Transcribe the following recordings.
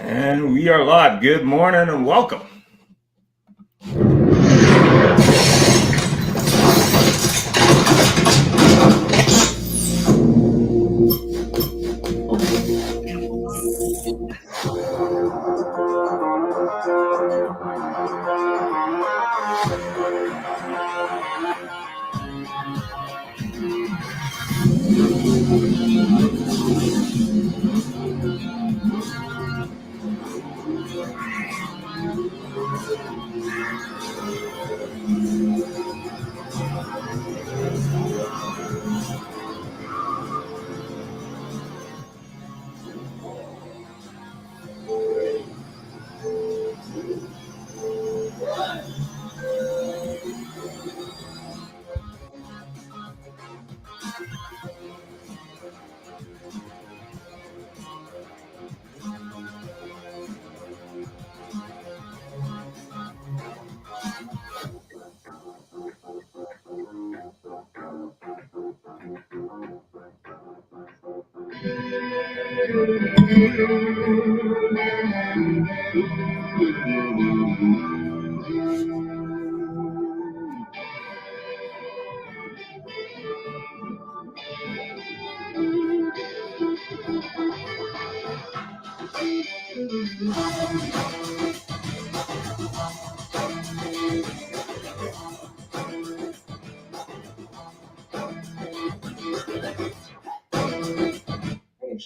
And we are live. Good morning and welcome.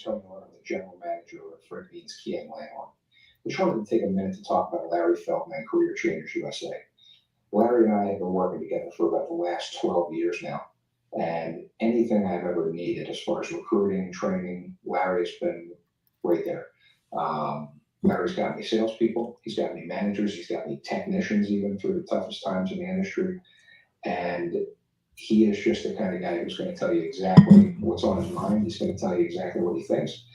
I'm the general manager of Fred Bean's Kia and Landmark. I just wanted to take a minute to talk about Larry Feldman and Career Changers USA. Larry and I have been working together for about the last 12 years now. And anything I've ever needed as far as recruiting, training, Larry's been right there. Larry's got me salespeople, he's got me managers, he's got me technicians even through the toughest times in the industry. And he is just the kind of guy who's going to tell you exactly what's on his mind. He's going to tell you exactly what he thinks.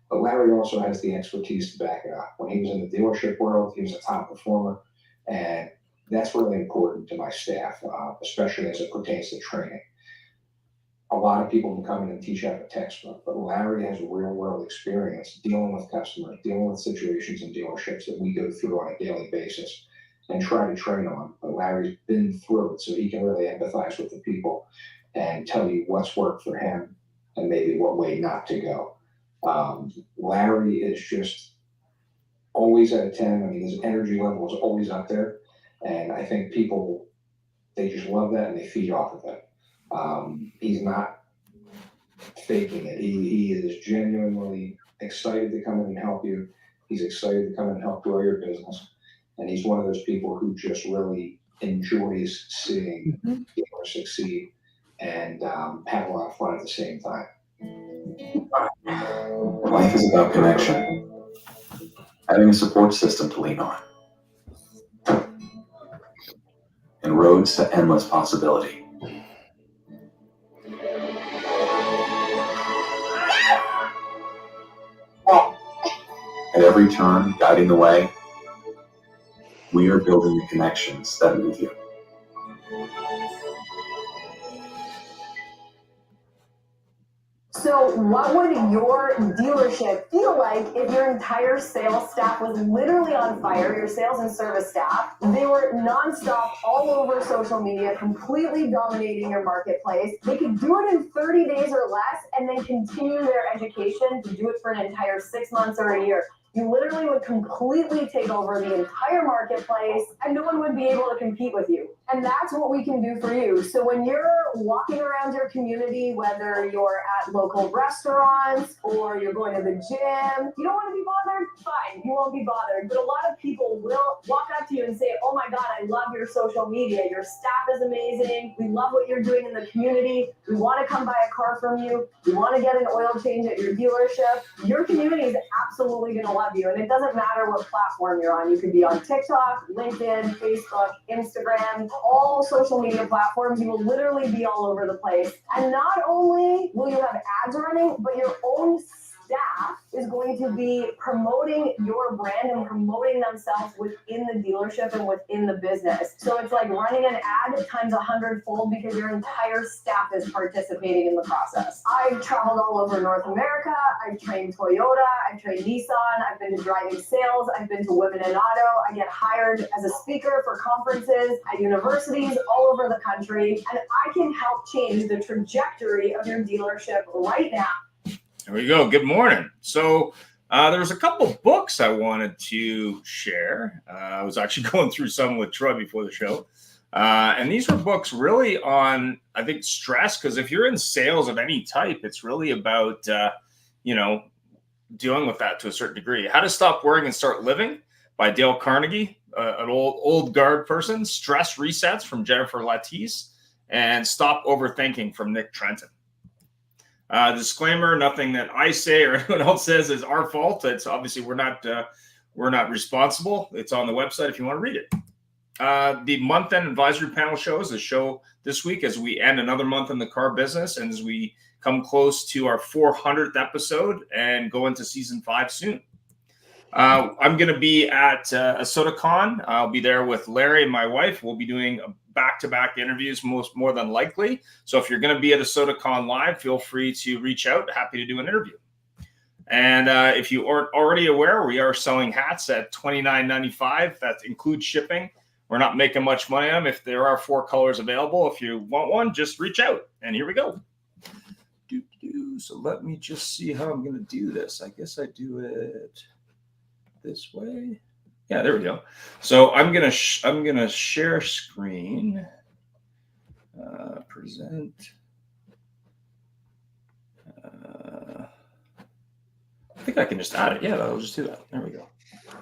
But Larry also has the expertise to back it up. When he was in the dealership world, he was a top performer. And that's really important to my staff, especially as it pertains to training. A lot of people can come in and teach out of a textbook, but Larry has real world experience dealing with customers, dealing with situations in dealerships that we go through on a daily basis and try to train on. But Larry's been through it, so he can really empathize with the people and tell you what's worked for him and maybe what way not to go. Larry is just always at a 10. I mean, his energy level is always up there. And I think people, they just love that and they feed off of it. He's not faking it. He is genuinely excited to come in and help you. He's excited to come in and help grow your business. And he's one of those people who just really enjoys seeing people succeed and have a lot of fun at the same time. Life is about connection, having a support system to lean on, and roads to endless possibility. At every turn, guiding the way, we are building the connections that move you. So what would your dealership feel like if your entire sales staff was literally on fire, your sales and service staff? They were nonstop all over social media, completely dominating your marketplace. They could do it in 30 days or less and then continue their education to do it for an entire 6 months or a year. You literally would completely take over the entire marketplace and no one would be able to compete with you. And that's what we can do for you. So when you're walking around your community, whether you're at local restaurants or you're going to the gym, you don't want to be bothered? Fine, you won't be bothered. But a lot of people will walk up to you and say, oh my God, I love your social media. Your staff is amazing. We love what you're doing in the community. We want to come buy a car from you. We want to get an oil change at your dealership. Your community is absolutely going to love you. And it doesn't matter what platform you're on. You could be on TikTok, LinkedIn, Facebook, Instagram, all social media platforms. You will literally be all over the place. And not only will you have ads running, but your own staff is going to be promoting your brand and promoting themselves within the dealership and within the business. So it's like running an ad times 100-fold because your entire staff is participating in the process. I've traveled all over North America. I've trained Toyota. I've trained Nissan. I've been to driving sales. I've been to Women in Auto. I get hired as a speaker for conferences at universities all over the country. And I can help change the trajectory of your dealership right now. There we go. Good morning. So there was a couple books I wanted to share. I was actually going through some with Troy before the show. And these were books really on, I think, stress, because if you're in sales of any type, it's really about, dealing with that to a certain degree. How to Stop Worrying and Start Living by Dale Carnegie, an old guard person. Stress Resets from Jennifer Latisse, and Stop Overthinking from Nick Trenton. Disclaimer: nothing that I say or anyone else says is our fault. It's obviously we're not responsible. It's on the website if you want to read it. The month-end advisory panel show is a show this week as we end another month in the car business and as we come close to our 400th episode and go into season 5 soon. I'm going to be at AutoCon. I'll be there with Larry and my wife. We'll be doing back-to-back interviews more than likely. So if you're going to be at AutoCon live, feel free to reach out. Happy to do an interview. And if you aren't already aware, we are selling hats at $29.95. That includes shipping. We're not making much money on them. If there are 4 colors available, if you want one, just reach out. And here we go. So let me just see how I'm going to do this. I guess I do it this way. Yeah, there we go. So I'm gonna share screen, present. I think I can just add it. Yeah, I'll just do that. There we go.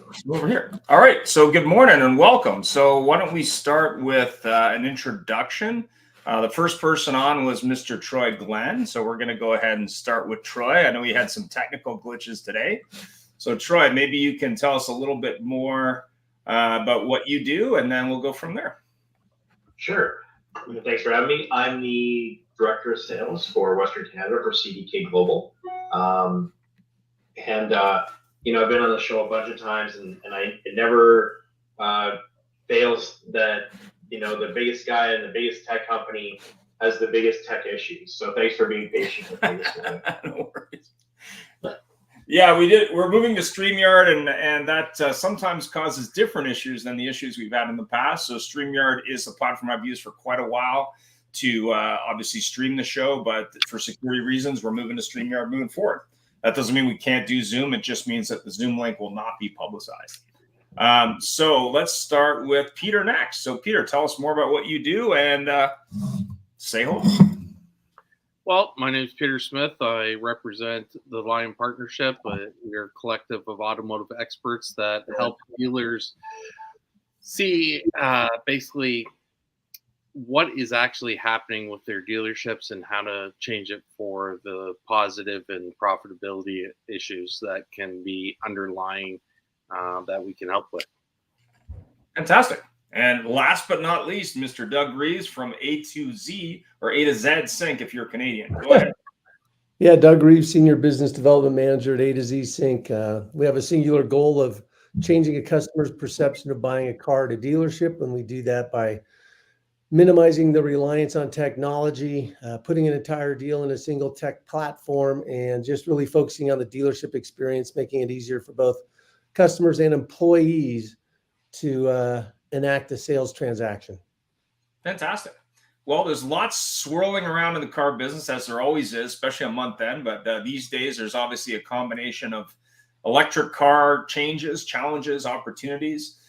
Let's move over here. All right. So good morning and welcome. So why don't we start with an introduction? The first person on was Mr. Troy Glenn. So we're going to go ahead and start with Troy. I know we had some technical glitches today. So Troy, maybe you can tell us a little bit more about what you do, and then we'll go from there. Sure. Thanks for having me. I'm the Director of Sales for Western Canada for CDK Global. I've been on the show a bunch of times, and it never fails that, the biggest guy in the biggest tech company has the biggest tech issues. So thanks for being patient with me this morning. No worries. Yeah, we're moving to Streamyard, and that sometimes causes different issues than the issues we've had in the past. So Streamyard is the platform I've used for quite a while to obviously stream the show, but for security reasons, we're moving to Streamyard moving forward. That doesn't mean we can't do Zoom. It just means that the Zoom link will not be publicized. So let's start with Peter next. So Peter, tell us more about what you do and say hello. Well, my name is Peter Smith. I represent the Lion Partnership. We're a collective of automotive experts that help dealers see basically what is actually happening with their dealerships and how to change it for the positive and profitability issues that can be underlying that we can help with. Fantastic. And last but not least, Mr. Doug Reeves from A to Z or A to Z Sync if you're Canadian. Go ahead. Yeah, Doug Reeves, Senior Business Development Manager at A to Z Sync. We have a singular goal of changing a customer's perception of buying a car at a dealership, and we do that by minimizing the reliance on technology, putting an entire deal in a single tech platform, and just really focusing on the dealership experience, making it easier for both customers and employees to enact a sales transaction. Fantastic. Well, there's lots swirling around in the car business, as there always is, especially on month end. But these days, there's obviously a combination of electric car changes, challenges, opportunities.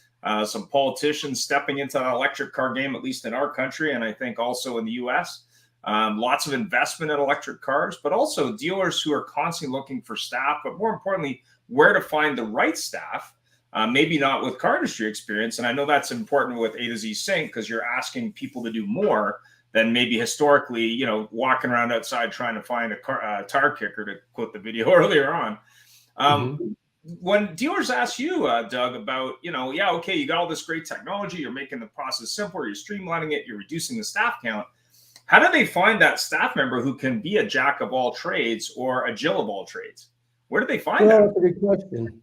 Some politicians stepping into the electric car game, at least in our country, and I think also in the U.S. Lots of investment in electric cars, but also dealers who are constantly looking for staff, but more importantly, where to find the right staff. Maybe not with car industry experience. And I know that's important with A to Z Sync because you're asking people to do more than maybe historically, walking around outside trying to find a tire kicker, to quote the video earlier on. When dealers ask you, Doug, about, you got all this great technology, you're making the process simpler, you're streamlining it, you're reducing the staff count. How do they find that staff member who can be a jack of all trades or a Jill of all trades? Where do they find Well, that? that's a good question.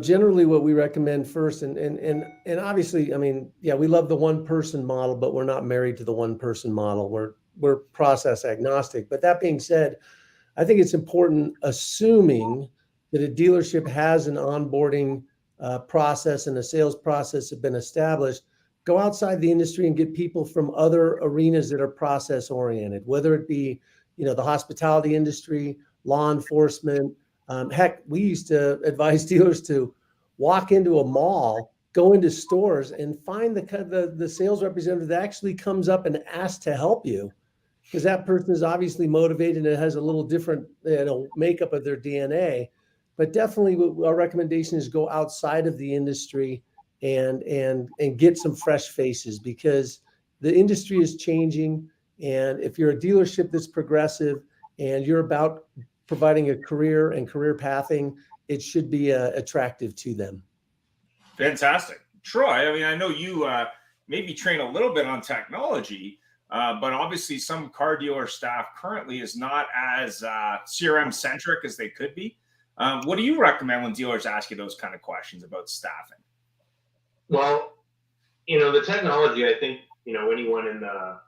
Generally what we recommend first, and obviously, I mean, yeah, we love the one person model, but we're not married to the one person model. We're process agnostic. But that being said, I think it's important, assuming that a dealership has an onboarding process and a sales process have been established, go outside the industry and get people from other arenas that are process oriented, whether it be, the hospitality industry, law enforcement. Heck, we used to advise dealers to walk into a mall, go into stores, and find the sales representative that actually comes up and asks to help you, because that person is obviously motivated and has a little different makeup of their DNA. But definitely, our recommendation is go outside of the industry and get some fresh faces, because the industry is changing. And if you're a dealership that's progressive and you're about providing a career and career pathing, it should be attractive to them. Fantastic. Troy, I mean, I know you maybe train a little bit on technology, but obviously some car dealer staff currently is not as CRM centric as they could be. What do you recommend when dealers ask you those kind of questions about staffing? Well, the technology, I think, anyone in the,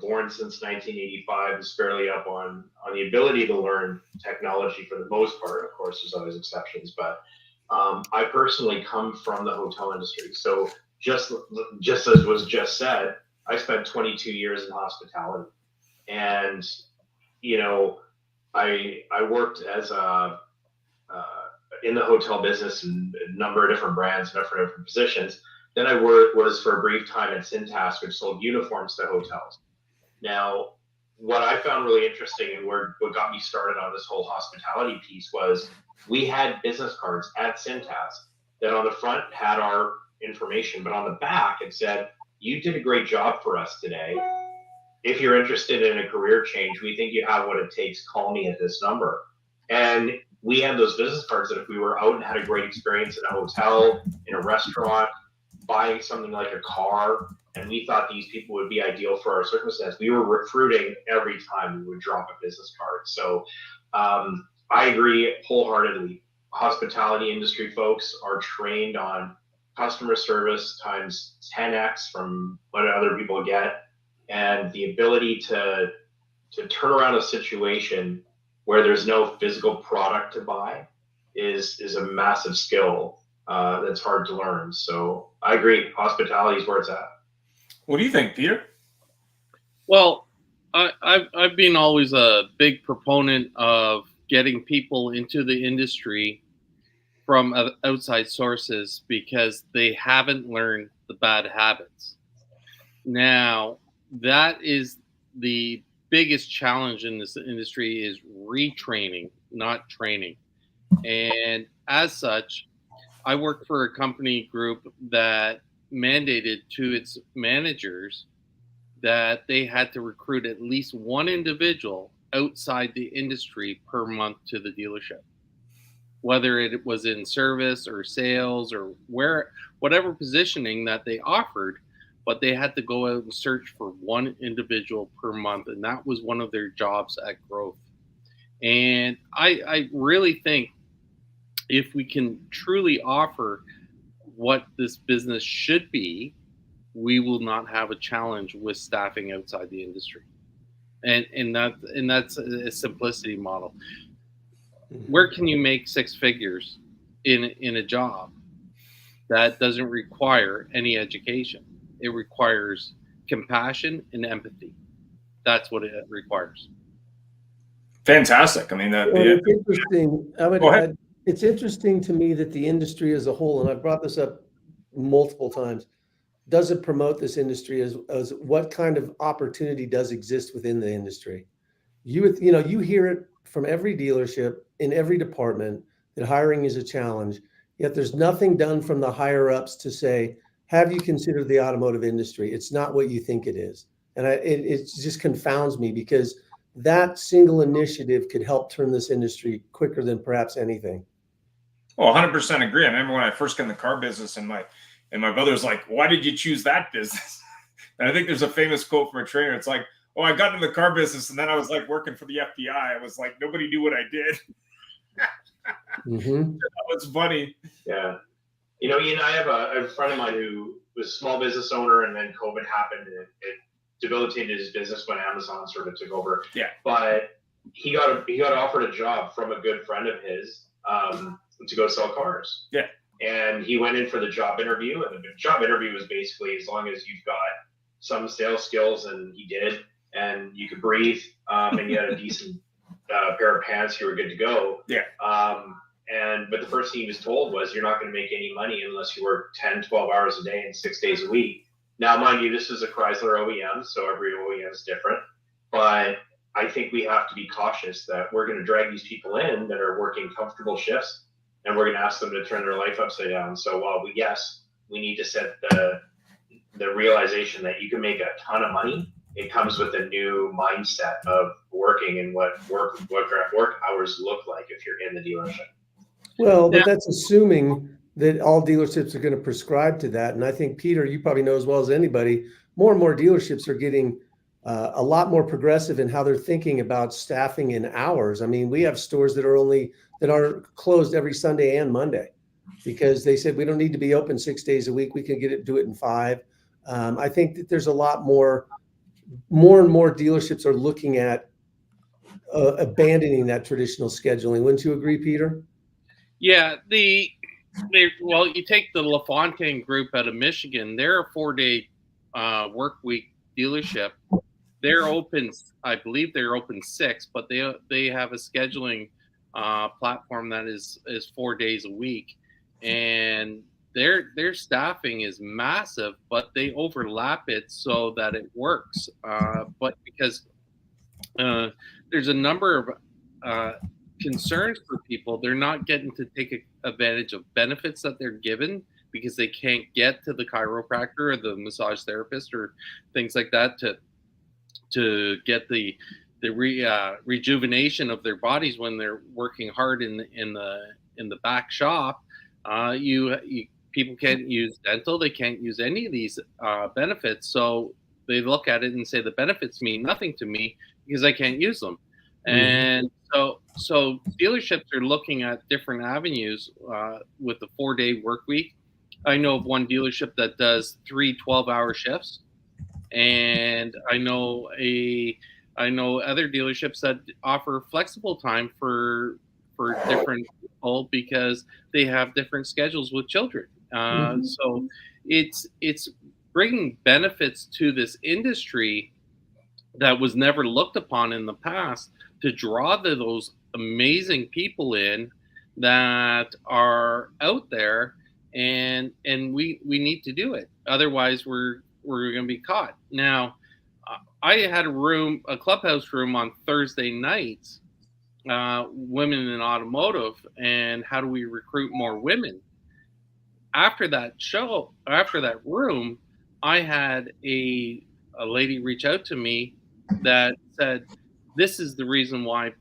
born since 1985 is fairly up on the ability to learn technology for the most part. Of course, there's always exceptions, but I personally come from the hotel industry. So just as was just said, I spent 22 years in hospitality, and, I worked as in the hotel business in a number of different brands, and different positions. Then I was for a brief time at Cintas, which sold uniforms to hotels. Now, what I found really interesting and what got me started on this whole hospitality piece was we had business cards at Cintas that on the front had our information, but on the back it said, "You did a great job for us today. If you're interested in a career change, we think you have what it takes. Call me at this number." And we had those business cards that if we were out and had a great experience in a hotel, in a restaurant, buying something like a car, and we thought these people would be ideal for our circumstance, we were recruiting every time we would drop a business card. So I agree wholeheartedly. Hospitality industry folks are trained on customer service times 10x from what other people get, and the ability to turn around a situation where there's no physical product to buy is a massive skill that's hard to learn. So I agree, hospitality is where it's at. What do you think, Peter? Well, I've been always a big proponent of getting people into the industry from outside sources because they haven't learned the bad habits. Now, that is the biggest challenge in this industry, is retraining, not training. And as such, I work for a company group that mandated to its managers that they had to recruit at least one individual outside the industry per month to the dealership, whether it was in service or sales or whatever positioning that they offered, but they had to go out and search for one individual per month. And that was one of their jobs at growth. And I really think if we can truly offer what this business should be, we will not have a challenge with staffing outside the industry. And that's a simplicity model. Where can you make six figures in a job that doesn't require any education? It requires compassion and empathy. That's what it requires. Fantastic. I mean, it's interesting. Go ahead. It's interesting to me that the industry as a whole, and I've brought this up multiple times, doesn't promote this industry as what kind of opportunity does exist within the industry. You hear it from every dealership in every department that hiring is a challenge, yet there's nothing done from the higher ups to say, have you considered the automotive industry? It's not what you think it is. And it just confounds me, because that single initiative could help turn this industry quicker than perhaps anything. Oh, 100% agree. I remember when I first got in the car business, and my brother's like, "Why did you choose that business?" And I think there's a famous quote from a trainer. It's like, "Oh, I got into the car business, and then I was like working for the FBI. I was like, nobody knew what I did." Mhm. That was funny. Yeah. You know, Ian, I have a friend of mine who was a small business owner, and then COVID happened, and it debilitated his business when Amazon sort of took over. Yeah. But he got offered a job from a good friend of his to go sell cars. Yeah. And he went in for the job interview, and the job interview was basically, as long as you've got some sales skills, and he did, and you could breathe, and you had a decent pair of pants, you were good to go. Yeah. But the first thing he was told was, you're not going to make any money unless you work 10, 12 hours a day and 6 days a week. Now, mind you, this is a Chrysler OEM, so every OEM is different. But I think we have to be cautious that we're going to drag these people in that are working comfortable shifts, and we're going to ask them to turn their life upside down. So while we need to set the realization that you can make a ton of money, it comes with a new mindset of working and what work hours look like if you're in the dealership. Well, but that's assuming that all dealerships are going to prescribe to that. And I think, Peter, you probably know as well as anybody, more and more dealerships are getting a lot more progressive in how they're thinking about staffing and hours. I mean, we have stores that are closed every Sunday and Monday because they said we don't need to be open 6 days a week. We can do it in 5. I think that there's a lot more and more dealerships are looking at abandoning that traditional scheduling. Wouldn't you agree, Peter? Yeah, well, you take the LaFontaine Group out of Michigan. They're a 4-day work week dealership. They're open, I believe they're open 6, but they have a scheduling platform that is 4 days a week, and their staffing is massive, but they overlap it so that it works. But because there's a number of concerns for people, they're not getting to take advantage of benefits that they're given because they can't get to the chiropractor or the massage therapist or things like that to get the rejuvenation of their bodies when they're working hard in the back shop. People can't use dental, they can't use any of these benefits, so they look at it and say the benefits mean nothing to me because I can't use them. And so dealerships are looking at different avenues with the 4-day work week. I know of one dealership that does 3 12-hour shifts, and I know other dealerships that offer flexible time for different people because they have different schedules with children. So it's bringing benefits to this industry that was never looked upon in the past to draw those amazing people in that are out there, and we need to do it. Otherwise, we're going to be caught. Now, I had a clubhouse room on Thursday nights, women in automotive, and how do we recruit more women? After that room, I had a lady reach out to me that said, this is the reason why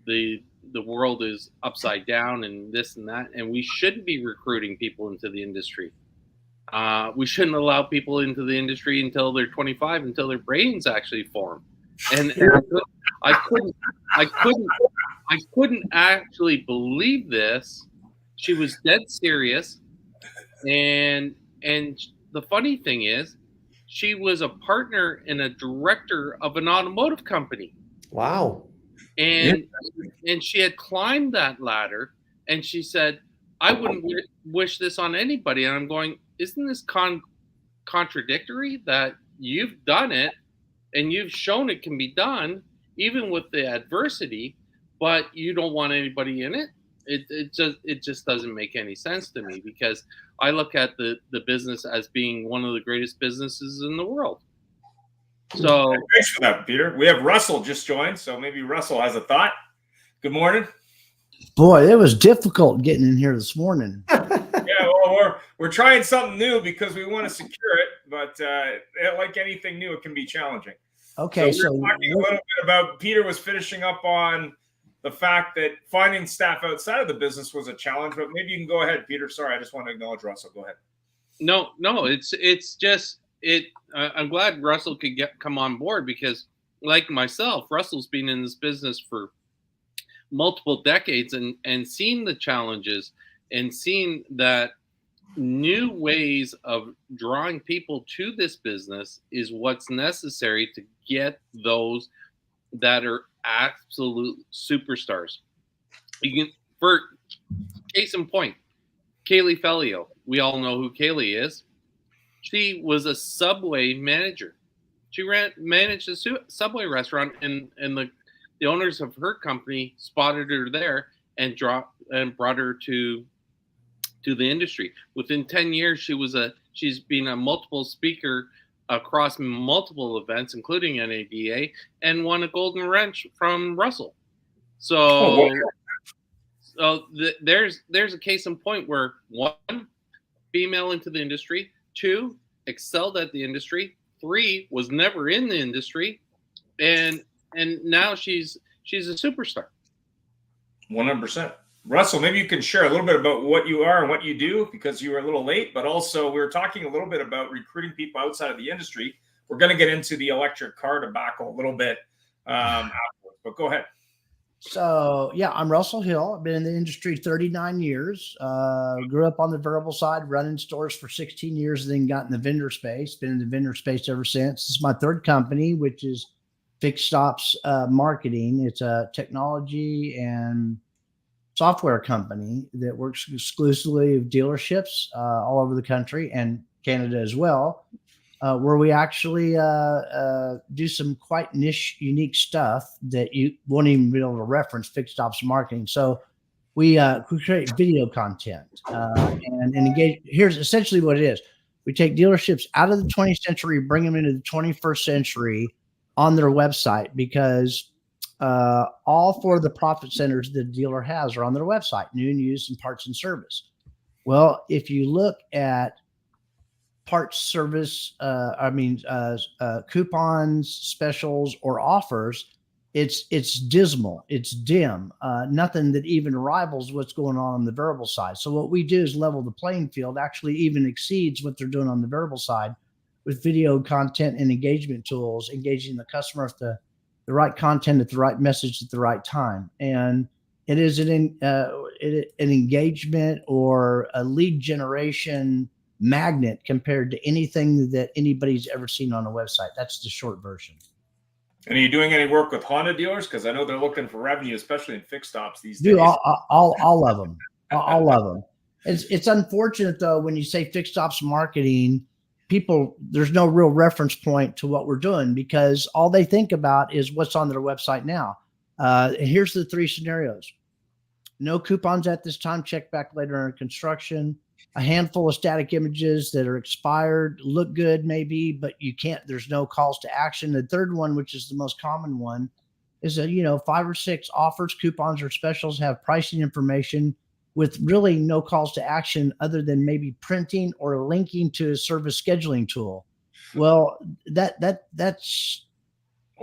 the world is upside down and this and that, and we shouldn't be recruiting people into the industry. We shouldn't allow people into the industry until they're 25, until their brains actually form. And I couldn't actually believe this. She was dead serious. And the funny thing is, she was a partner and a director of an automotive company. Wow. And she had climbed that ladder, and she said, I wouldn't wish this on anybody. And I'm going, isn't this contradictory that you've done it and you've shown it can be done even with the adversity, but you don't want anybody in it? It just doesn't make any sense to me, because I look at the business as being one of the greatest businesses in the world. So thanks for that, Peter. We have Russell just joined, so maybe Russell has a thought. Good morning. Boy, it was difficult getting in here this morning. Yeah, well, we're trying something new because we want to secure it, but like anything new, it can be challenging. Okay, so we're talking a little bit about, Peter was finishing up on the fact that finding staff outside of the business was a challenge, but maybe you can go ahead, Peter. Sorry, I just want to acknowledge Russell. Go ahead. No, it's just it. I'm glad Russell could come on board, because, like myself, Russell's been in this business for multiple decades and seen the challenges and seen that new ways of drawing people to this business is what's necessary to get those that are absolute superstars. You can, for case in point, Kaylee Fellio. We all know who Kaylee is. She was a Subway manager. She managed a Subway restaurant, and the owners of her company spotted her there and brought her to the industry. Within 10 years, she's been a multiple speaker across multiple events, including NADA, and won a Golden Wrench from Russell. So, there's a case in point where 1, female into the industry, 2, excelled at the industry, 3, was never in the industry, and now she's a superstar. 100%. Russell, maybe you can share a little bit about what you are and what you do, because you were a little late, but also we were talking a little bit about recruiting people outside of the industry. We're going to get into the electric car debacle a little bit afterwards, but go ahead. So, yeah, I'm Russell Hill. I've been in the industry 39 years. Grew up on the variable side, running stores for 16 years, then got in the vendor space. Been in the vendor space ever since. This is my third company, which is Fixed Stops Marketing. It's a technology and software company that works exclusively with dealerships all over the country and Canada as well, where we actually do some quite niche, unique stuff that you won't even be able to reference Fixed Stops Marketing. So we create video content and engage. Here's essentially what it is. We take dealerships out of the 20th century, bring them into the 21st century on their website, because all 4 of the profit centers the dealer has are on their website: new and used, and parts and service. Well, if you look at parts, service, coupons, specials, or offers, it's dismal, it's dim, nothing that even rivals what's going on the variable side. So what we do is level the playing field, actually even exceeds what they're doing on the variable side, with video content and engagement tools, engaging the customer with the right content at the right message at the right time. And it is an engagement or a lead generation magnet compared to anything that anybody's ever seen on a website. That's the short version. And are you doing any work with Honda dealers? Because I know they're looking for revenue, especially in fixed stops these days. All of them. All of them. It's unfortunate, though, when you say fixed stops marketing, there's no real reference point to what we're doing, because all they think about is what's on their website now. Here's the 3 scenarios. No coupons at this time, check back later in construction. A handful of static images that are expired, look good maybe, but there's no calls to action. The third one, which is the most common one, is 5 or 6 offers, coupons, or specials have pricing information with really no calls to action other than maybe printing or linking to a service scheduling tool. Well, that's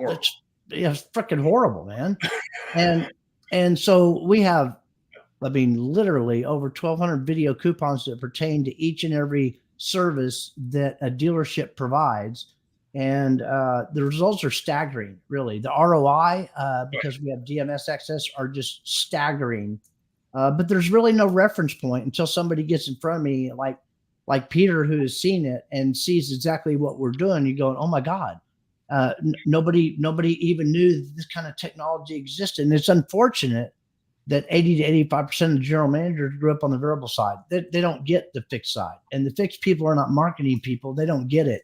freaking horrible, man. And so we have, literally over 1,200 video coupons that pertain to each and every service that a dealership provides. And the results are staggering, really. The ROI, because we have DMS access, are just staggering. But there's really no reference point until somebody gets in front of me, like Peter, who has seen it and sees exactly what we're doing. You go, oh my God, nobody even knew this kind of technology existed. And it's unfortunate that 80 to 85% of the general managers grew up on the variable side. They don't get the fixed side, and the fixed people are not marketing people. They don't get it.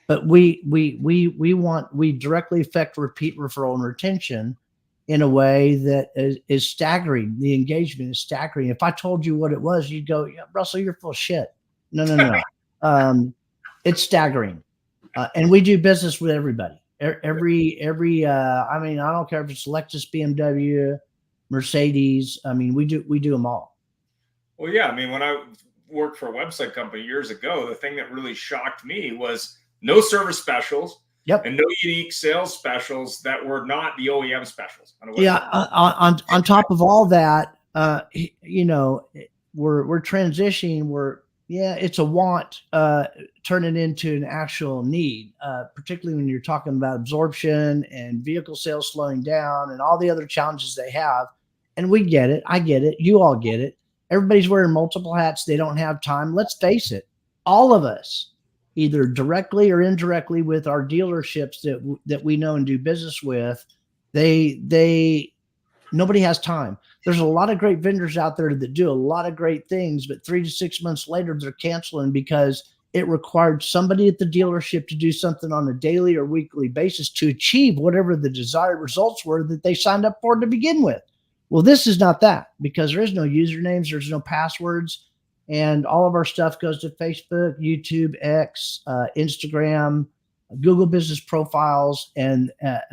But we directly affect repeat, referral, and retention in a way that is staggering. The engagement is staggering. If I told you what it was, you'd go, yeah, Russell, you're full of shit. No. It's staggering. And we do business with everybody. I don't care if it's Lexus, BMW, Mercedes. We do them all. Well, yeah. When I worked for a website company years ago, the thing that really shocked me was no service specials. Yep. And no unique sales specials that were not the OEM specials. On top of all that, we're transitioning. It's a want turning into an actual need, particularly when you're talking about absorption and vehicle sales slowing down and all the other challenges they have. and we get it. I get it. You all get it. Everybody's wearing multiple hats. They don't have time. Let's face it. All of us, either directly or indirectly with our dealerships that we know and do business with, nobody has time. There's a lot of great vendors out there that do a lot of great things, but 3 to 6 months later, they're canceling because it required somebody at the dealership to do something on a daily or weekly basis to achieve whatever the desired results were that they signed up for to begin with. Well, this is not that, because there is no usernames, there's no passwords, and all of our stuff goes to Facebook, YouTube, X, Instagram, Google Business Profiles, and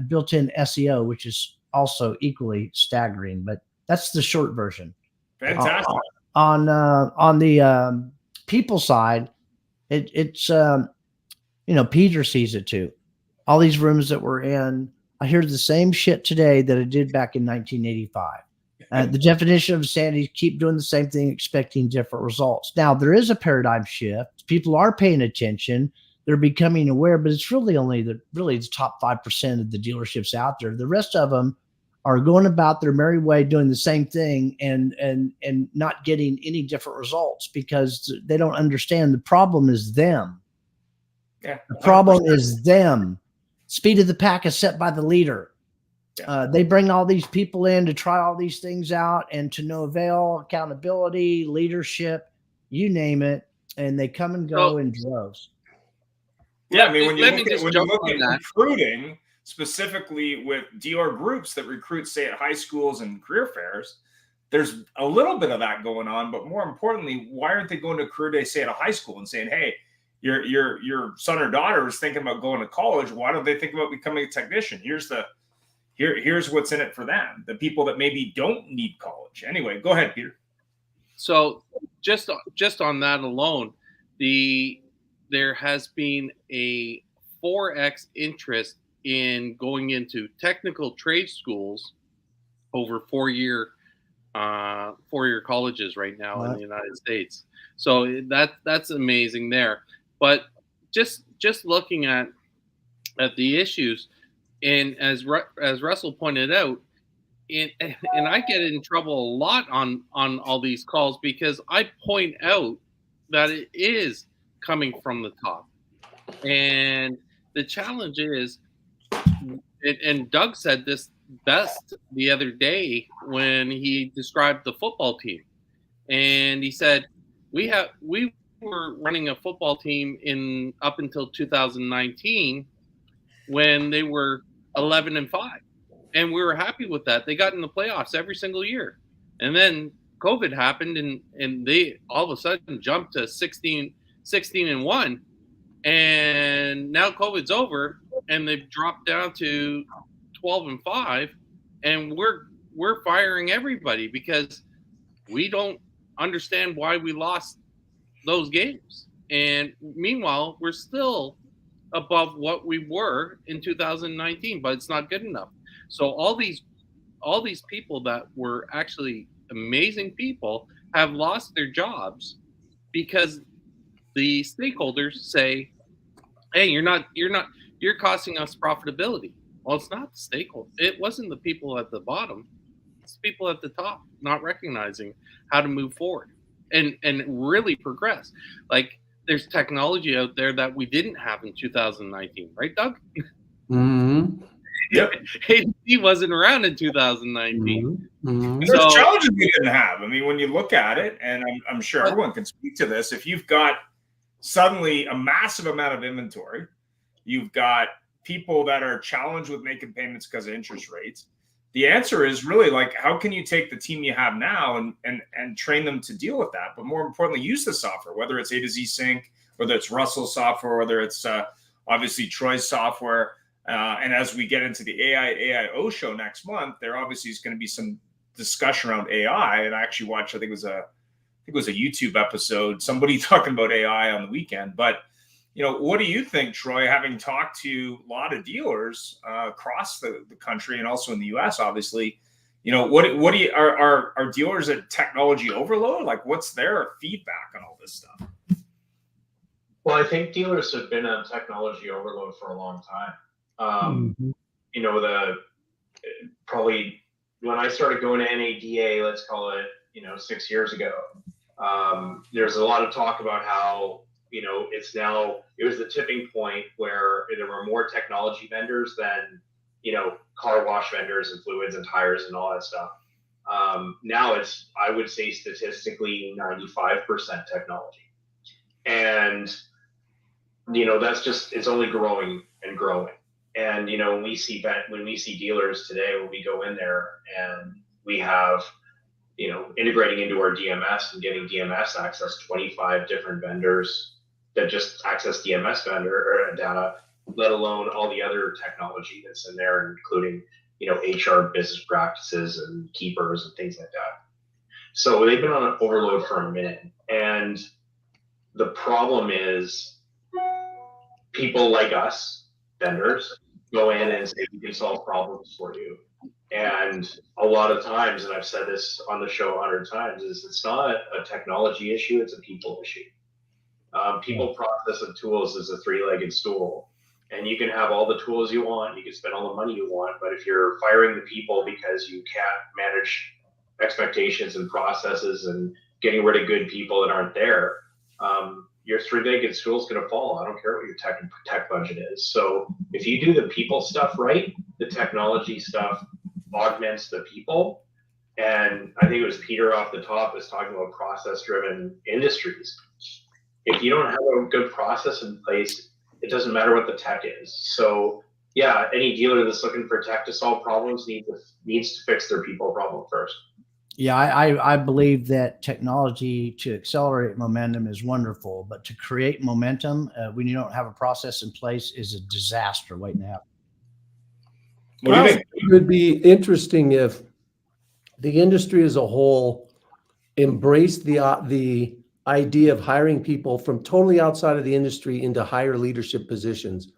built-in SEO, which is also equally staggering. But that's the short version. Fantastic. On the people side, it's Peter sees it too. All these rooms that we're in, I hear the same shit today that I did back in 1985. The definition of insanity is keep doing the same thing, expecting different results. Now, there is a paradigm shift. People are paying attention. They're becoming aware, but it's really only the top 5% of the dealerships out there. The rest of them are going about their merry way doing the same thing and not getting any different results because they don't understand the problem is them. Yeah, the problem is them. Speed of the pack is set by the leader. They bring all these people in to try all these things out and to no avail, accountability, leadership, you name it, and they come and go in droves. Yeah, I mean, when you look at recruiting, specifically with dealer groups that recruit, say, at high schools and career fairs, there's a little bit of that going on. But more importantly, why aren't they going to a career day, say, at a high school and saying, hey, your son or daughter is thinking about going to college. Why don't they think about becoming a technician? Here's what's in it for them, the people that maybe don't need college. Anyway, go ahead, Peter. So just on that alone, there has been a 4x interest in going into technical trade schools over 4-year colleges right now in the United States. So that's amazing there. But just looking at the issues, and as Russell pointed out, and I get in trouble a lot on all these calls because I point out that it is coming from the top. And the challenge is, and Doug said this best the other day when he described the football team. And he said, we were running a football team up until 2019 when they were 11-5. And we were happy with that. They got in the playoffs every single year. And then COVID happened and they all of a sudden jumped to 16-1. And now COVID's over and they've dropped down to 12-5. And we're firing everybody because we don't understand why we lost those games. And meanwhile, we're still above what we were in 2019, but it's not good enough. So all these people that were actually amazing people have lost their jobs because the stakeholders say, hey, you're costing us profitability. Well, it's not the stakeholder. It wasn't the people at the bottom. It's people at the top not recognizing how to move forward and really progress. Like there's technology out there that we didn't have in 2019, right, Doug? Mm-hmm. Yep. He wasn't around in 2019. Mm-hmm. There's challenges we didn't have. I mean, when you look at it, and I'm sure everyone can speak to this, if you've got suddenly a massive amount of inventory, you've got people that are challenged with making payments because of interest rates. The answer is really like, how can you take the team you have now and train them to deal with that? But more importantly, use the software, whether it's A to Z Sync, whether it's Russell's software, whether it's obviously Troy's software. And as we get into the AIO show next month, there obviously is going to be some discussion around AI. And I actually watched, I think it was a YouTube episode, somebody talking about AI on the weekend. But what do you think, Troy, having talked to a lot of dealers across the country and also in the US, obviously, what do you, are dealers at technology overload? Like, what's their feedback on all this stuff? Well, I think dealers have been on technology overload for a long time. Probably when I started going to NADA, let's call it, 6 years ago, there's a lot of talk about how, it was the tipping point where there were more technology vendors than, car wash vendors and fluids and tires and all that stuff. Now it's, I would say statistically 95% technology. And, that's just, it's only growing and growing. And, when we see dealers today, when we go in there and we have, integrating into our DMS and getting DMS access, 25 different vendors that just access DMS vendor or data, let alone all the other technology that's in there, including, HR business practices and keepers and things like that. So they've been on an overload for a minute. And the problem is people like us, vendors, go in and say, we can solve problems for you. And a lot of times, and I've said this on the show 100 times, is it's not a technology issue, it's a people issue. People process of tools is a three-legged stool. And you can have all the tools you want, you can spend all the money you want, but if you're firing the people because you can't manage expectations and processes and getting rid of good people that aren't there, your three-legged stool is going to fall. I don't care what your tech budget is. So if you do the people stuff right, the technology stuff augments the people. And I think it was Peter off the top was talking about process-driven industries. If you don't have a good process in place, it doesn't matter what the tech is. So yeah, any dealer that's looking for tech to solve problems needs to fix their people problem first. Yeah, I believe that technology to accelerate momentum is wonderful, but to create momentum when you don't have a process in place is a disaster waiting to happen. What do you think? It would be interesting if the industry as a whole embraced the idea of hiring people from totally outside of the industry into higher leadership positions.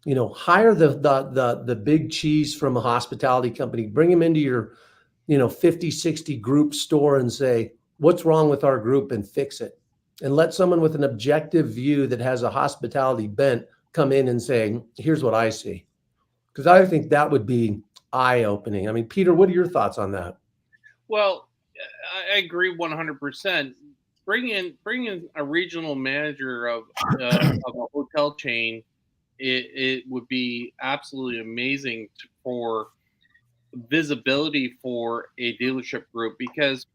Hire the big cheese from a hospitality company, bring them into your 50, 60 group store and say, what's wrong with our group, and fix it. And let someone with an objective view that has a hospitality bent come in and say, here's what I see. Because I think that would be eye-opening. I mean, Peter, what are your thoughts on that? Well, I agree 100%. Bring in a regional manager of a hotel chain. It would be absolutely amazing for visibility for a dealership group, because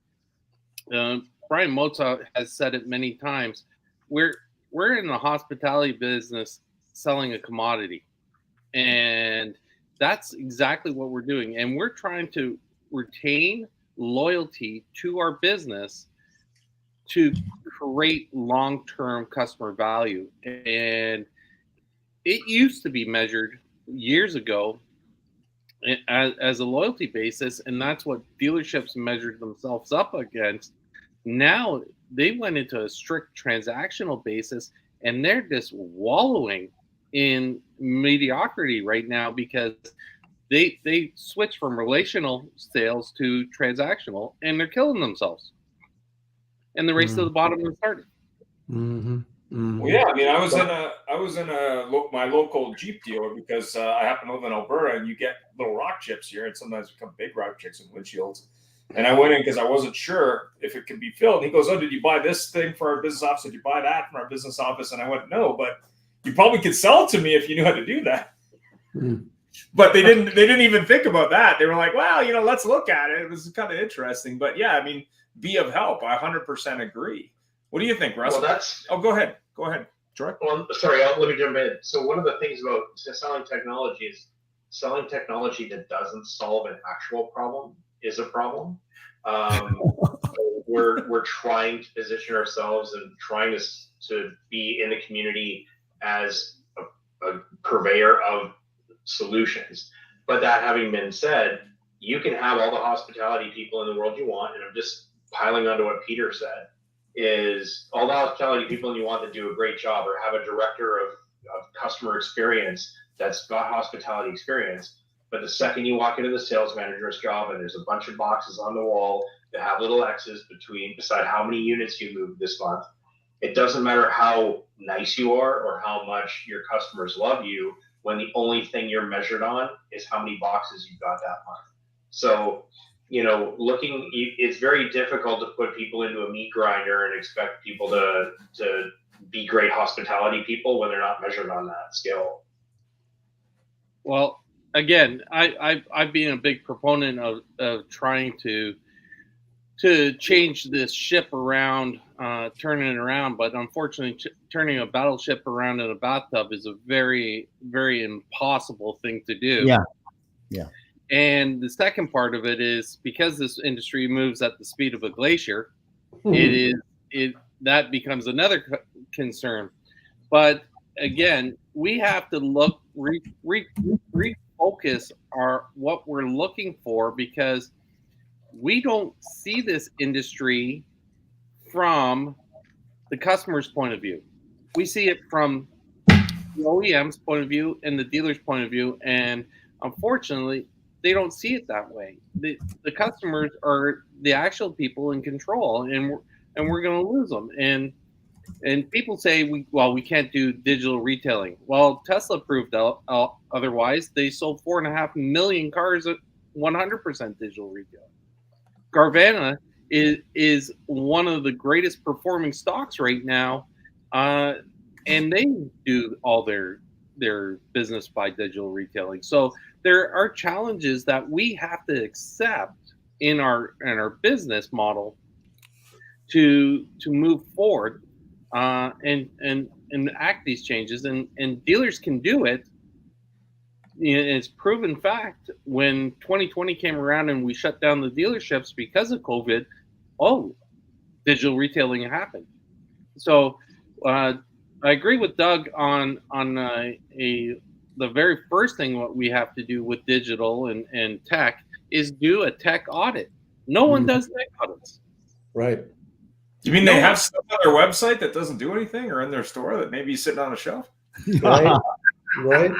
Brian Mozart has said it many times. We're in the hospitality business selling a commodity, and that's exactly what we're doing. And we're trying to retain loyalty to our business to create long-term customer value. And it used to be measured years ago as a loyalty basis, and that's what dealerships measured themselves up against. Now they went into a strict transactional basis, and they're just wallowing in mediocrity right now because they switch from relational sales to transactional, and they're killing themselves. And the race to the bottom has started. Mm-hmm. Mm-hmm. Well, yeah, I mean, I was in my local Jeep dealer because I happen to live in Alberta, and you get little rock chips here, and sometimes become big rock chips in windshields. And I went in because I wasn't sure if it could be filled. And he goes, "Oh, did you buy this thing for our business office? Did you buy that from our business office?" And I went, "No, but you probably could sell it to me if you knew how to do that." Mm. But they didn't even think about that. They were like, "Well, let's look at it." It was kind of interesting, but yeah, I mean, be of help. I 100% agree. What do you think, Russ? Well, go ahead, Troy. Well, sorry, let me jump in. So one of the things about selling technology is selling technology that doesn't solve an actual problem is a problem. We're trying to position ourselves and trying to be in the community as a purveyor of solutions. But that having been said, you can have all the hospitality people in the world you want, and I'm just piling onto what Peter said, is all the hospitality people you want to do a great job, or have a director of customer experience that's got hospitality experience. But the second you walk into the sales manager's job and there's a bunch of boxes on the wall that have little X's beside how many units you moved this month, it doesn't matter how nice you are or how much your customers love you when the only thing you're measured on is how many boxes you got that month. So, it's very difficult to put people into a meat grinder and expect people to be great hospitality people when they're not measured on that scale. Well, again, I've been a big proponent of trying to change this ship around, turning it around. But unfortunately, turning a battleship around in a bathtub is a very, very impossible thing to do. Yeah. Yeah. And the second part of it is because this industry moves at the speed of a glacier, that becomes another concern. But again, we have to look, refocus what we're looking for, because we don't see this industry from the customer's point of view. We see it from the OEM's point of view and the dealer's point of view. And unfortunately, they don't see it that way. The customers are the actual people in control, and we're going to lose them. And people say, we can't do digital retailing. Well, Tesla proved otherwise. They sold 4.5 million cars at 100% digital retailing. Carvana is one of the greatest performing stocks right now, and they do all their business by digital retailing. So there are challenges that we have to accept in our business model to move forward and enact these changes, and dealers can do it. It's proven fact. When 2020 came around and we shut down the dealerships because of COVID, digital retailing happened. So I agree with Doug on the very first thing what we have to do with digital and tech is do a tech audit. No one does tech audits. Right. You mean they have stuff on their website that doesn't do anything, or in their store that maybe is sitting on a shelf? Right. Right.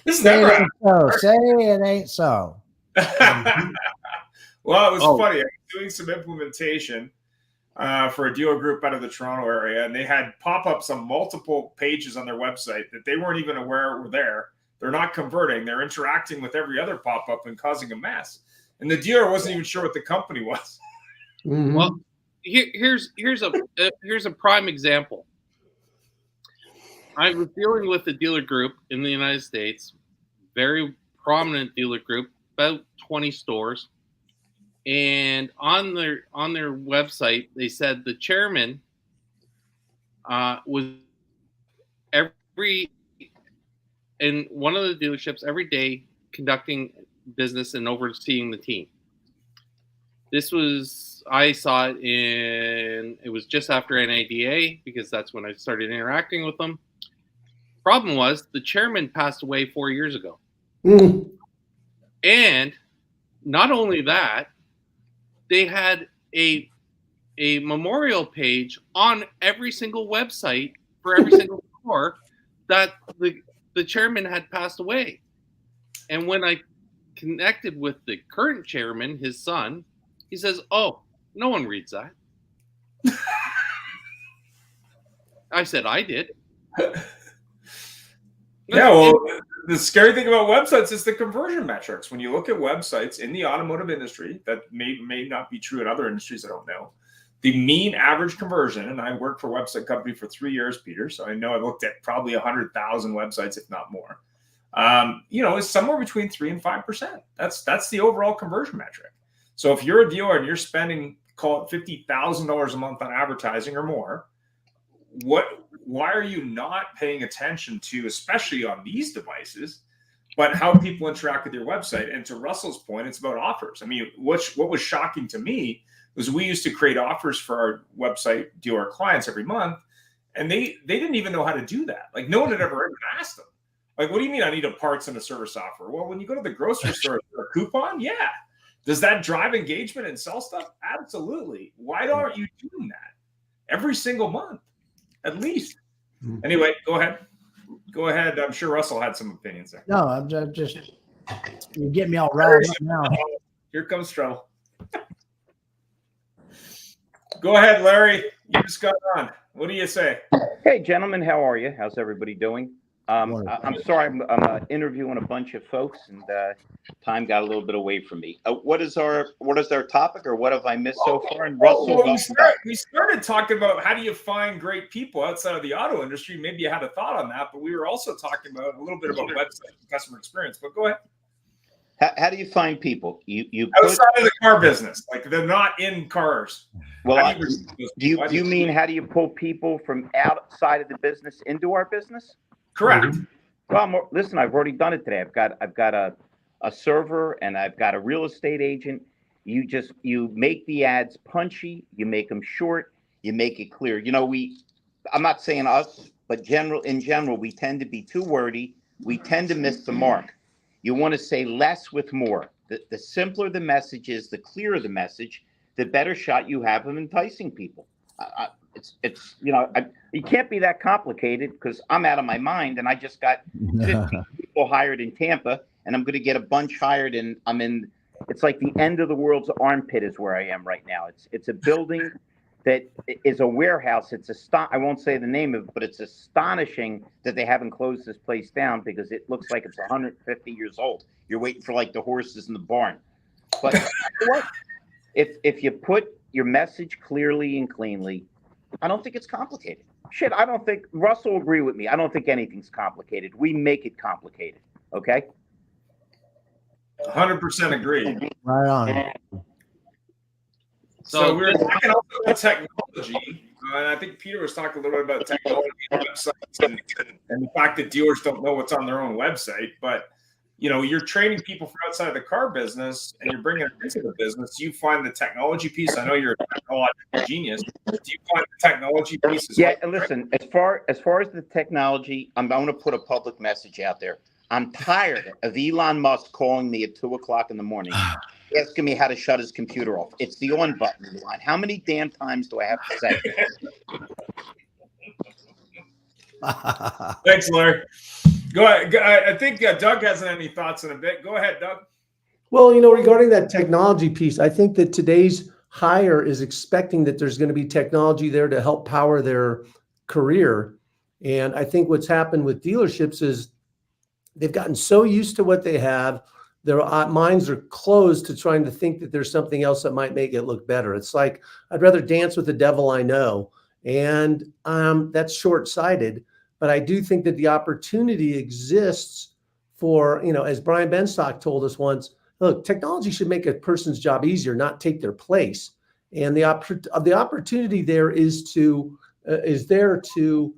This Say never it ain't so. Say it ain't so. Well, it was funny. I was doing some implementation for a dealer group out of the Toronto area, and they had pop-ups on multiple pages on their website that they weren't even aware were there. They're not converting. They're interacting with every other pop-up and causing a mess. And the dealer wasn't even sure what the company was. Mhm. Well, here's a prime example. I was dealing with a dealer group in the United States, very prominent dealer group, about 20 stores. And on their website, they said the chairman was in one of the dealerships every day conducting business and overseeing the team. I saw it it was just after NADA, because that's when I started interacting with them. Problem was, the chairman passed away 4 years ago. And not only that, they had a memorial page on every single website for every single store that the chairman had passed away. And when I connected with the current chairman, his son, he says, "Oh, no one reads that." I said, "I did." Yeah, well, the scary thing about websites is the conversion metrics. When you look at websites in the automotive industry, that may not be true in other industries, I don't know. The mean average conversion, and I worked for a website company for 3 years, Peter, so I know I looked at probably 100,000 websites, if not more. Is somewhere between 3 and 5%. That's the overall conversion metric. So if you're a dealer and you're spending, call it $50,000 a month on advertising or more, why are you not paying attention to, especially on these devices, but how people interact with your website? And to Russell's point, it's about offers. I mean, what was shocking to me was we used to create offers for our website dealer clients every month, and they didn't even know how to do that. Like, no one had ever even asked them. Like, what do you mean I need a parts and a service offer? Well, when you go to the grocery store for a coupon, yeah. Does that drive engagement and sell stuff? Absolutely. Why aren't you doing that every single month, at least? Anyway, go ahead. I'm sure Russell had some opinions there. No, I'm just you get me all riled up now. Here comes trouble. Go ahead, Larry. You just got on. What do you say? Hey, gentlemen, how are you? How's everybody doing? I'm sorry, I'm interviewing a bunch of folks, and time got a little bit away from me. What is our topic, or what have I missed so far? And Russell, Well, we started talking about how do you find great people outside of the auto industry. Maybe you had a thought on that, but we were also talking about a little bit about website and customer experience. But go ahead. How do you find people? You outside of the car business, like they're not in cars. Well, do you mean how do you pull people from outside of the business into our business? Correct. Well, listen, I've already done it today. I've got a server, and I've got a real estate agent. You make the ads punchy, you make them short, you make it clear. You know, I'm not saying us, but in general, we tend to be too wordy. We tend to miss the mark. You want to say less with more. The simpler the message is, the clearer the message, the better shot you have of enticing people. It's you can't be that complicated, because I'm out of my mind, and I just got 50 people hired in Tampa, and I'm going to get a bunch hired, and it's like the end of the world's armpit is where I am right now. It's a building that is a warehouse. I won't say the name of it, but it's astonishing that they haven't closed this place down, because it looks like it's 150 years old. You're waiting for like the horses in the barn. But you know what? If you put your message clearly and cleanly, I don't think it's complicated. Shit, I don't think Russell will agree with me. I don't think anything's complicated. We make it complicated. Okay. 100% agree. Right on. So we were talking also about technology, and I think Peter was talking a little bit about technology and websites, and the fact that dealers don't know what's on their own website. But you're training people from outside of the car business, and you're bringing it into the business. You find the technology piece. I know you're a technological genius. Do you find the technology piece? Yeah, and listen, as far as the technology, I'm going to put a public message out there. I'm tired of Elon Musk calling me at 2:00 in the morning, asking me how to shut his computer off. It's the on button, Elon. How many damn times do I have to say? Thanks, Larry. Go ahead. I think Doug hasn't any thoughts in a bit. Go ahead, Doug. Well, regarding that technology piece, I think that today's hire is expecting that there's going to be technology there to help power their career. And I think what's happened with dealerships is they've gotten so used to what they have, their minds are closed to trying to think that there's something else that might make it look better. It's like, I'd rather dance with the devil I know. And that's short-sighted. But I do think that the opportunity exists for, as Brian Benstock told us once, look, technology should make a person's job easier, not take their place. And the opportunity there is there to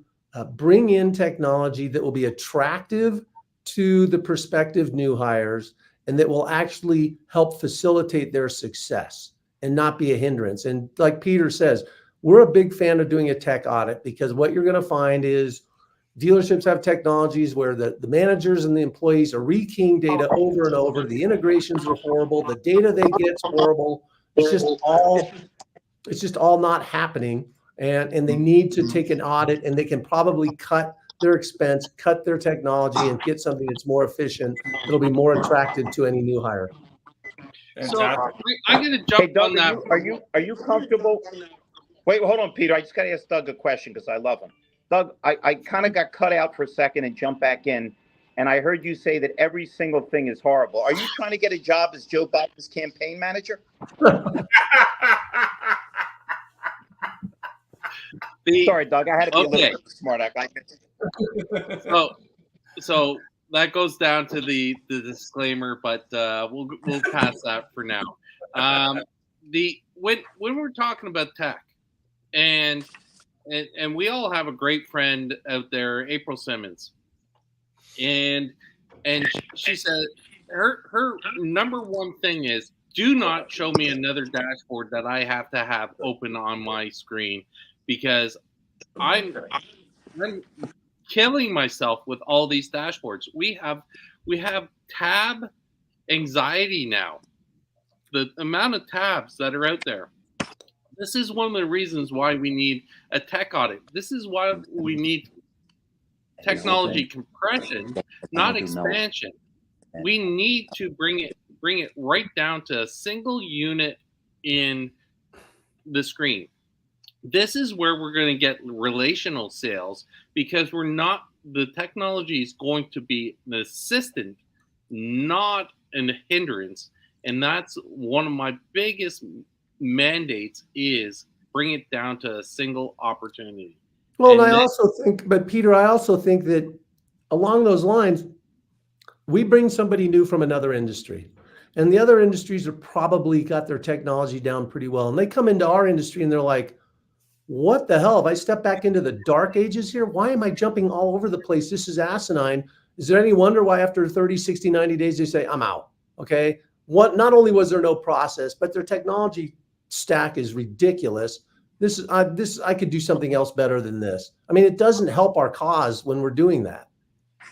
bring in technology that will be attractive to the prospective new hires, and that will actually help facilitate their success and not be a hindrance. And like Peter says, we're a big fan of doing a tech audit, because what you're going to find is dealerships have technologies where the managers and the employees are rekeying data over and over. The integrations are horrible. The data they get is horrible. It's just all not happening. And they need to take an audit, and they can probably cut their expense, cut their technology, and get something that's more efficient. It'll be more attractive to any new hire. So I'm going to jump Doug, on that. Are you comfortable? Wait, hold on, Peter. I just got to ask Doug a question, because I love him. Doug, I kind of got cut out for a second and jumped back in, and I heard you say that every single thing is horrible. Are you trying to get a job as Joe Biden's campaign manager? Sorry, Doug. I had to be a little bit smart. So that goes down to the disclaimer, but we'll pass that for now. When we're talking about tech, and we all have a great friend out there, April Simmons, and she said her number one thing is, do not show me another dashboard that I have to have open on my screen, because I'm killing myself with all these dashboards. We have tab anxiety now. The amount of tabs that are out there. This is one of the reasons why we need a tech audit. This is why we need technology compression, not expansion. We need to bring it right down to a single unit in the screen. This is where we're going to get relational sales, because we're not the technology is going to be an assistant, not a hindrance. And that's one of my biggest mandates, is bring it down to a single opportunity. Well, and I then, also think, but Peter, I also think that along those lines, we bring somebody new from another industry, and the other industries are probably got their technology down pretty well. And they come into our industry and they're like, what the hell? Have I stepped back into the dark ages here? Why am I jumping all over the place? This is asinine. Is there any wonder why after 30, 60, 90 days, they say, I'm out? Okay. What, not only was there no process, but their technology stack is ridiculous. I could do something else better than this. I mean, it doesn't help our cause when we're doing that.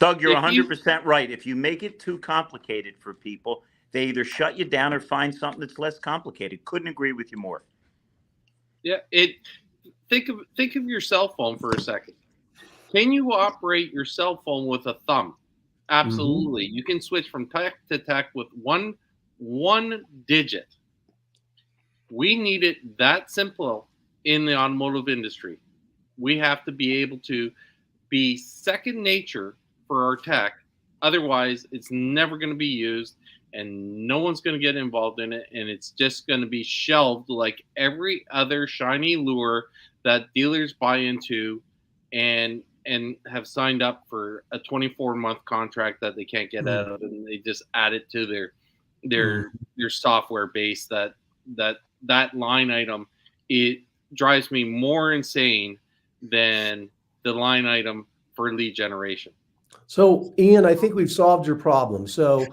Doug, you're 100% right. If you make it too complicated for people, they either shut you down or find something that's less complicated. Couldn't agree with you more. Yeah, think of your cell phone for a second. Can you operate your cell phone with a thumb? Absolutely. You can switch from tech to tech with one digit. We need it that simple in the automotive industry. We have to be able to be second nature for our tech. Otherwise, it's never going to be used, and no one's going to get involved in it, and it's just going to be shelved like every other shiny lure that dealers buy into and have signed up for a 24-month contract that they can't get out of, and they just add it to their software base. That line item, it drives me more insane than the line item for lead generation. So, Ian, I think we've solved your problem. So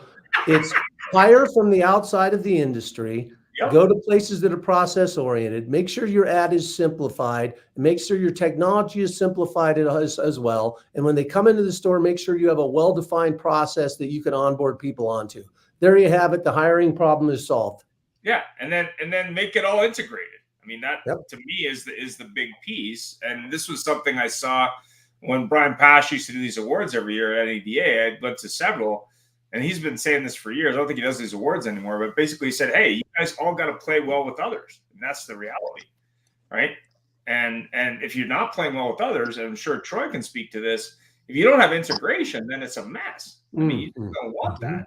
it's hire from the outside of the industry, go to places that are process oriented, make sure your ad is simplified, and make sure your technology is simplified as well. And when they come into the store, make sure you have a well-defined process that you can onboard people onto. There you have it. The hiring problem is solved. Yeah. And then make it all integrated. I mean, that to me is the big piece. And this was something I saw when Brian Pash used to do these awards every year at NADA. I went to several, and he's been saying this for years. I don't think he does these awards anymore, but basically he said, hey, you guys all got to play well with others. And that's the reality, right? And if you're not playing well with others, and I'm sure Troy can speak to this, if you don't have integration, then it's a mess. I mean, you don't want that.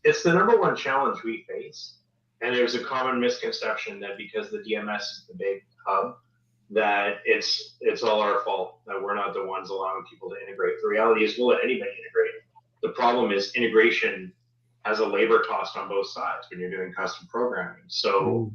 It's the number one challenge we face. And there's a common misconception that because the DMS is the big hub, that it's all our fault, that we're not the ones allowing people to integrate. The reality is we'll let anybody integrate. The problem is integration has a labor cost on both sides when you're doing custom programming. So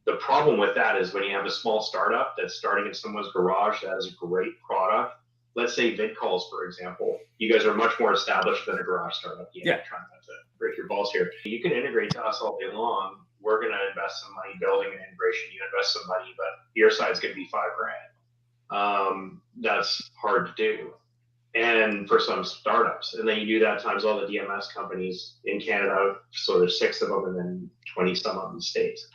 the problem with that is when you have a small startup that's starting in someone's garage that has a great product, let's say VidCalls, for example, you guys are much more established than a garage startup. Yeah. Trying not to break your balls here. You can integrate to us all day long. We're going to invest some money building an integration. You invest some money, but your side's going to be $5,000. That's hard to do. And for some startups, and then you do that times all the DMS companies in Canada. So there's 6 of them and then 20 some of them in the States.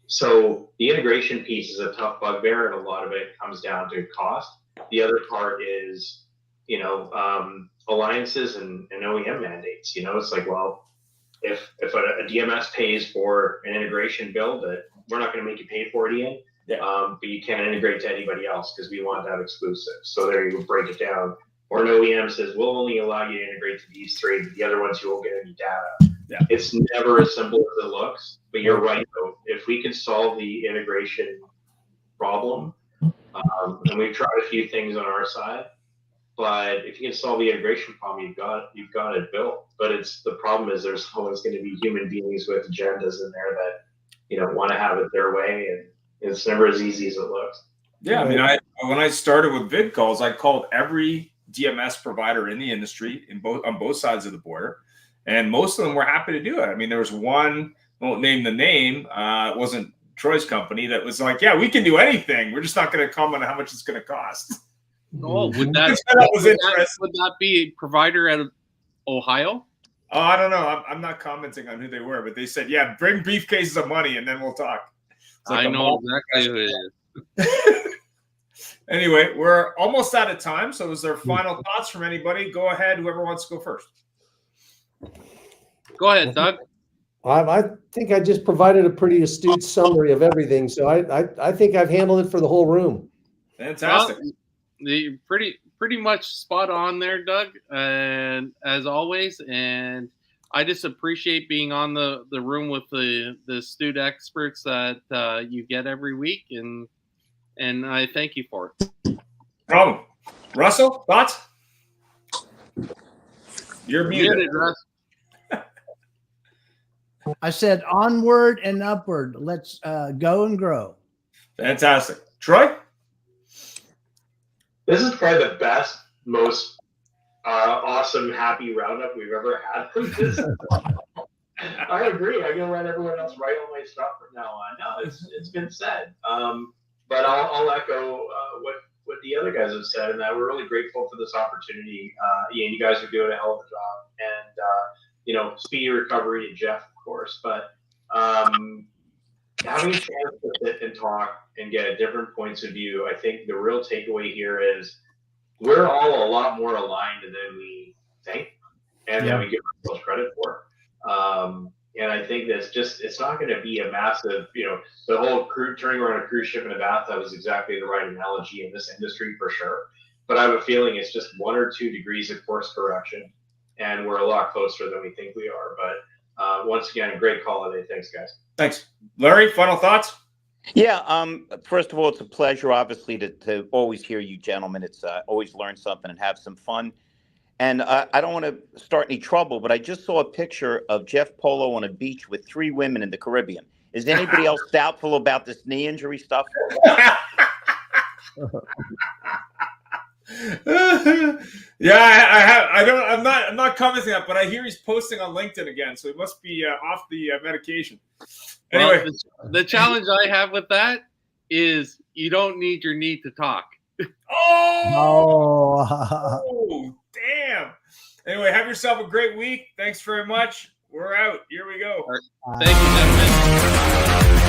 So the integration piece is a tough bugbear, and a lot of it comes down to cost. The other part is, alliances and OEM mandates. It's like, well, if a DMS pays for an integration build, that we're not going to make you pay for it, Ian. But you can't integrate to anybody else because we want that exclusive. So there you break it down. Or an OEM says, we'll only allow you to integrate to these 3, but the other ones you won't get any data. Yeah. It's never as simple as it looks. But you're right, though. If we could solve the integration problem, and we've tried a few things on our side, but if you can solve the integration problem, you've got it built. But the problem is there's always going to be human beings with agendas in there that want to have it their way, and it's never as easy as it looks. Yeah, I mean, when I started with VidCalls, I called every DMS provider in the industry on both sides of the border, and most of them were happy to do it. I mean, there was one, I won't name the name, it wasn't Troy's company, that was like, yeah, we can do anything. We're just not going to comment on how much it's going to cost. Oh, would that be a provider out of Ohio? Oh, I don't know. I'm not commenting on who they were, but they said, yeah, bring briefcases of money and then we'll talk. Like I know exactly who it is. Anyway, we're almost out of time. So is there final thoughts from anybody? Go ahead. Whoever wants to go first. Go ahead, Doug. I think I just provided a pretty astute summary of everything. So I think I've handled it for the whole room. Fantastic. Well, pretty pretty much spot on there, Doug, and as always. And I just appreciate being on the room with the astute experts that you get every week, and I thank you for it. No problem. Russell, thoughts? You're muted, Russ. I said onward and upward. Let's go and grow. Fantastic. Troy? This is probably the best, most awesome, happy roundup we've ever had. I agree. I'm gonna let everyone else write all my stuff from now on. No, it's been said. But I'll echo what the other guys have said, and that we're really grateful for this opportunity. You guys are doing a hell of a job, and speedy recovery to Jeff, of course. But having a chance to sit and talk and get different points of view, I think the real takeaway here is we're all a lot more aligned than we think, and than we give ourselves credit for. And I think it's not going to be a massive, the whole turning around a cruise ship in a bathtub is exactly the right analogy in this industry for sure. But I have a feeling it's just 1 or 2 degrees of course correction, and we're a lot closer than we think we are. But once again, a great holiday. Thanks, guys. Thanks. Larry, final thoughts? Yeah. First of all, it's a pleasure, obviously, to always hear you gentlemen. It's always learn something and have some fun. And I don't want to start any trouble, but I just saw a picture of Jeff Polo on a beach with 3 women in the Caribbean. Is anybody else doubtful about this knee injury stuff? Yeah, I'm not commenting that, but I hear he's posting on LinkedIn again, so he must be off the medication. Anyway, well, the challenge I have with that is you don't need your knee to talk. Oh, damn. Anyway, have yourself a great week. Thanks very much. We're out. Here we go. Thank you, gentlemen.